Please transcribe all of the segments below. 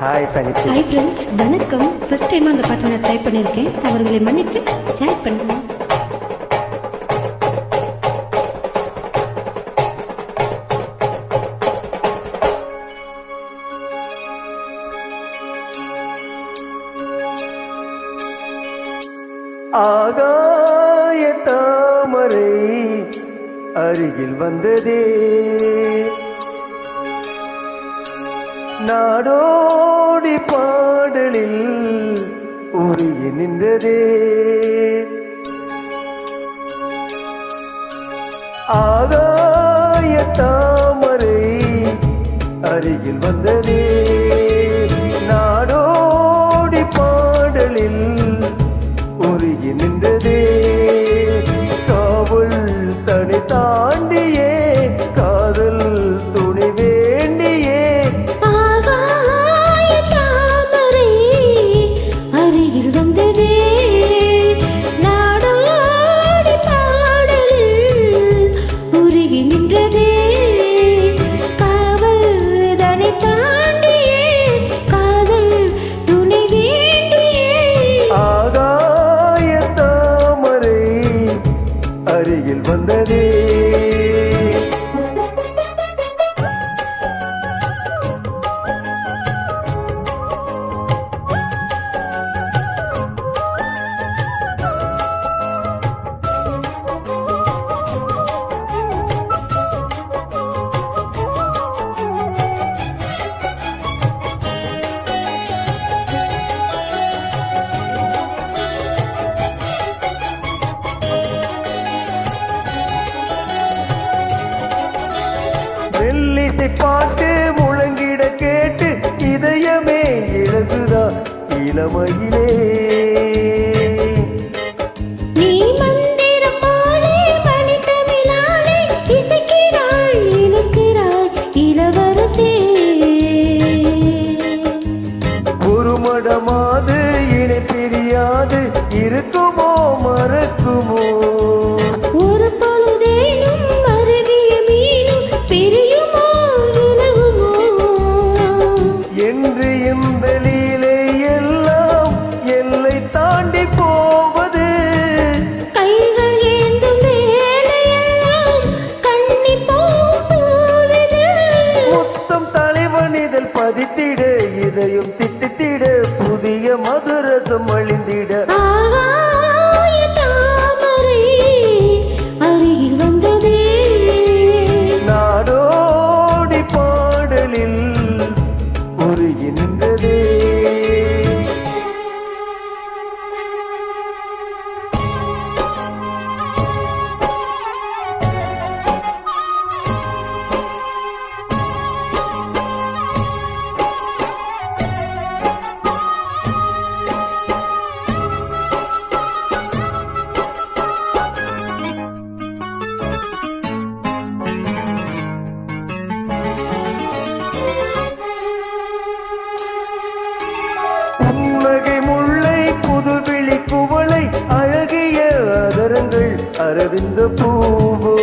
Hi தங்கச்சி. Hi friends, வணக்கம். First time அந்த பாட்டை நான் ட்ரை பண்ணியிருக்கேன். அவர்களை மன்னித்து ஜாயின் பண்ணுங்க. ஆகாய தாமரை அருகில் வந்ததே, நாடோடி பாடலில் உருகி நின்றதே. ஆகாய தாமரை அருகில் வந்ததே, நாடோடி பாடலில் உருகி நின்றதே. காவல் தனி தாண்டியே காதல் துணி வேண்டியே. ஆகாய தாமரை அருகில் வந்ததே, நாடோடி பாடலில் உருகி நின்றதே. காவல் தனி தாண்டியே காதல் துணை வேண்டியே. ஆகாய தாமரை அருகில் வந்ததே. மெல்லிசை பாட்டு முழங்கிட கேட்டு இதயமே இழகுதா இளமையிலே. நீ மந்திரம் போலே மணித்தமிழாலே இசைக்கிறாய் இழுக்கிறாய் இளவரசே. ஒரு மடமாது இணை பிரியாது இருக்குமோ மறக்குமோ. ஒரு பொழுதேனும் மருவிய மீனும் பிரியுமோ விலகுமோ. என்று இந்த லீலை எல்லாம் எல்லை தாண்டி போவது. கைகள் ஏந்தும் வேலையெல்லாம் கண்ணி போவது. மொத்தம் தலைவனிதழ் பதித்திட இதயம் திட்டித்திட புதிய மதுரசம் அழிந்திட. ஆகாய தாமரை அருகில் வந்ததே, நாடோடி பாடலில் உருகி நின்றதே. புன்னகை முல்லை புதுவிழி குவளை அழகிய அதரங்கள் அரவிந்த பூவோ.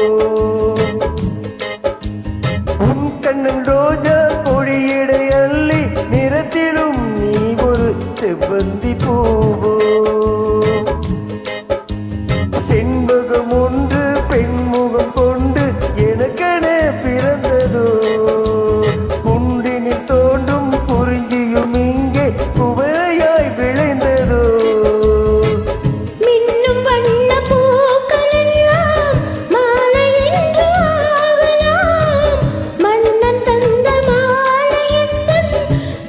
உன் கண்ணன் ரோஜா கொடியடை அள்ளி நிறத்திலும் நீ ஒரு செவ்வந்தி பூவோ. செண்பகம் ஒன்று பெண்முகம் கொண்டு எனக்கென பிறந்ததோ. குண்டினில் தோன்றும் குறிஞ்சியும் இங்கே குவையாய் விளைந்ததோ. மின்னும் வண்ண பூக்கள் எல்லாம் மாலை என்று ஆகலாம். மன்னன் தந்த மாலை எந்தன்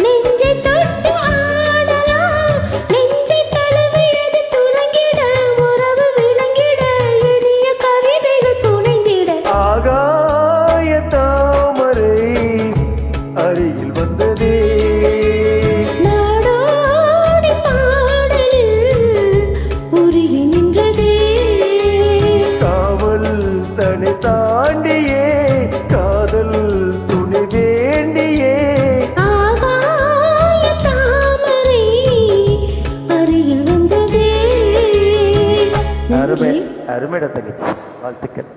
நெஞ்சை தொட்டு ஆடலாம். நெஞ்சை தழுவியது துலங்கிட உறவு விளங்கிட இனிய கவிதைகள் புனைந்திட. ஆகாய தாமரை அருகில் வந்ததே, நாடோடி பாடலில் உருகி நின்றதே. காவல் தனி தாண்டியே காதல் துணை வேண்டியே. ஆகாய தாமரை அருகில் வந்ததே. அருமை அருமைட தங்கச்சி, வாழ்த்துக்கள்.